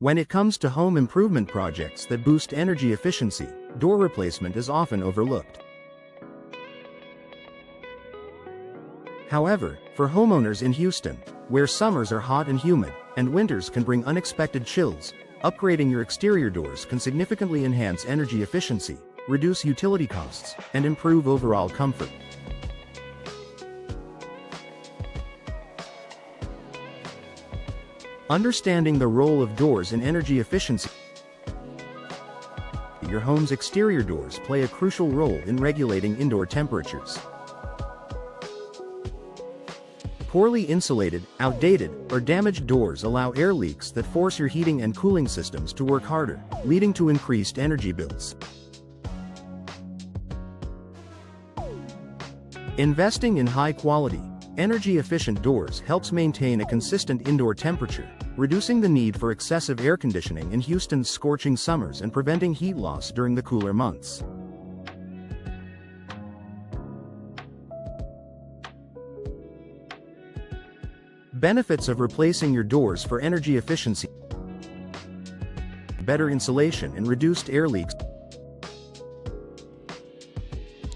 When it comes to home improvement projects that boost energy efficiency, door replacement is often overlooked. However, for homeowners in Houston, where summers are hot and humid, and winters can bring unexpected chills, upgrading your exterior doors can significantly enhance energy efficiency, reduce utility costs, and improve overall comfort. Understanding the role of doors in energy efficiency. Your home's exterior doors play a crucial role in regulating indoor temperatures. Poorly insulated, outdated, or damaged doors allow air leaks that force your heating and cooling systems to work harder, leading to increased energy bills. Investing in high-quality, energy-efficient doors helps maintain a consistent indoor temperature, reducing the need for excessive air conditioning in Houston's scorching summers and preventing heat loss during the cooler months. Benefits of replacing your doors for energy efficiency: better insulation and reduced air leaks.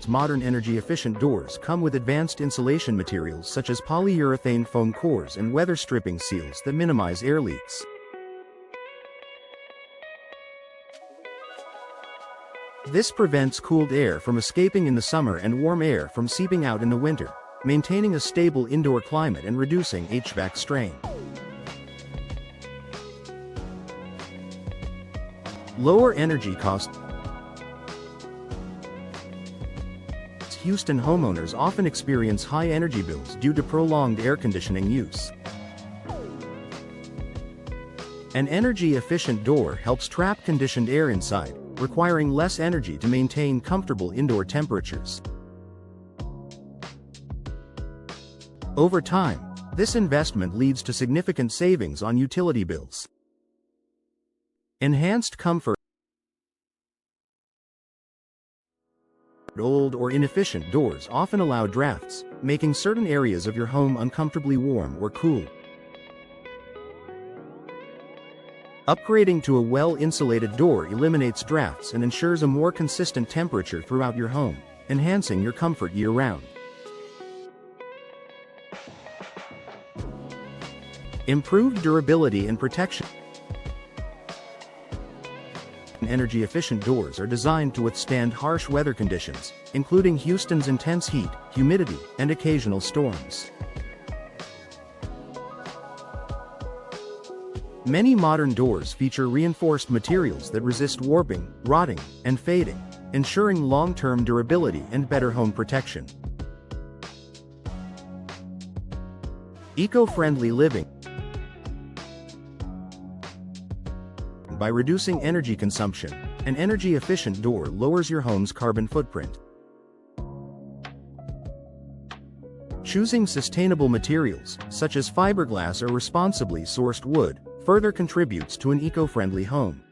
Modern energy-efficient doors come with advanced insulation materials such as polyurethane foam cores and weather stripping seals that minimize air leaks. This prevents cooled air from escaping in the summer and warm air from seeping out in the winter, maintaining a stable indoor climate and reducing HVAC strain. Lower energy costs. Houston homeowners often experience high energy bills due to prolonged air conditioning use. An energy-efficient door helps trap conditioned air inside, requiring less energy to maintain comfortable indoor temperatures. Over time, this investment leads to significant savings on utility bills. Enhanced comfort. Old or inefficient doors often allow drafts, making certain areas of your home uncomfortably warm or cool. Upgrading to a well-insulated door eliminates drafts and ensures a more consistent temperature throughout your home, enhancing your comfort year-round. Improved durability and protection. Energy-efficient doors are designed to withstand harsh weather conditions, including Houston's intense heat, humidity, and occasional storms. Many modern doors feature reinforced materials that resist warping, rotting, and fading, ensuring long-term durability and better home protection. Eco-friendly living. By reducing energy consumption, an energy-efficient door lowers your home's carbon footprint. Choosing sustainable materials, such as fiberglass or responsibly sourced wood, further contributes to an eco-friendly home.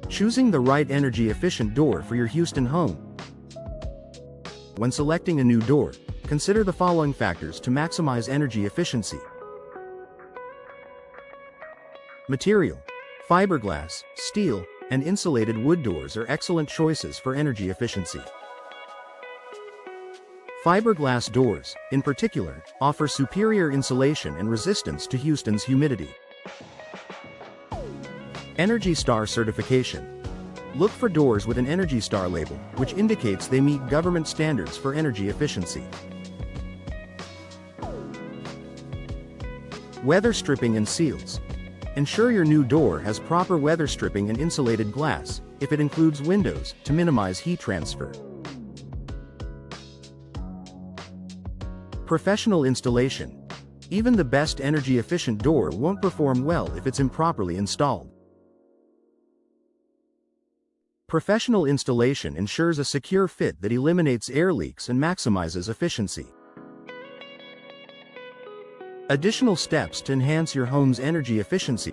Choosing the right energy-efficient door for your Houston home. When selecting a new door, consider the following factors to maximize energy efficiency. Material: fiberglass, steel, and insulated wood doors are excellent choices for energy efficiency. Fiberglass doors, in particular, offer superior insulation and resistance to Houston's humidity. Energy Star certification. Look for doors with an Energy Star label, which indicates they meet government standards for energy efficiency. Weather stripping and seals. Ensure your new door has proper weather stripping and insulated glass, if it includes windows, to minimize heat transfer. Professional installation. Even the best energy-efficient door won't perform well if it's improperly installed. Professional installation ensures a secure fit that eliminates air leaks and maximizes efficiency. Additional steps to enhance your home's energy efficiency.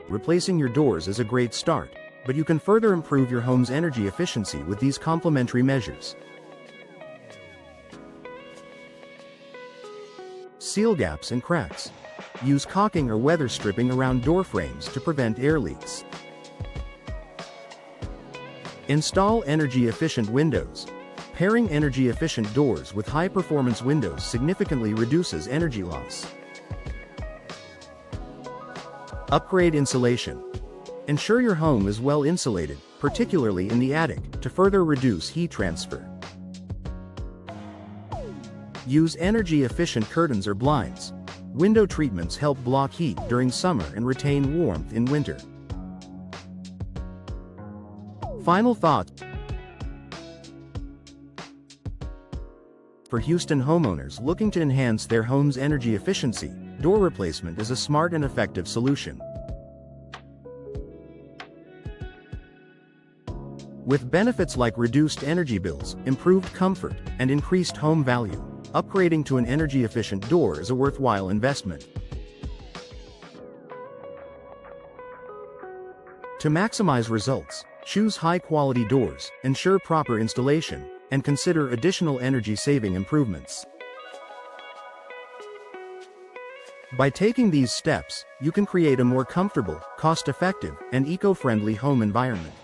Replacing your doors is a great start, but you can further improve your home's energy efficiency with these complementary measures. Seal gaps and cracks. Use caulking or weather stripping around door frames to prevent air leaks. Install energy-efficient windows. Pairing energy-efficient doors with high-performance windows significantly reduces energy loss. Upgrade insulation. Ensure your home is well insulated, particularly in the attic, to further reduce heat transfer. Use energy-efficient curtains or blinds. Window treatments help block heat during summer and retain warmth in winter. Final thoughts. For Houston homeowners looking to enhance their home's energy efficiency, door replacement is a smart and effective solution. With benefits like reduced energy bills, improved comfort, and increased home value, upgrading to an energy-efficient door is a worthwhile investment. To maximize results, choose high-quality doors, ensure proper installation, and consider additional energy-saving improvements. By taking these steps, you can create a more comfortable, cost-effective, and eco-friendly home environment.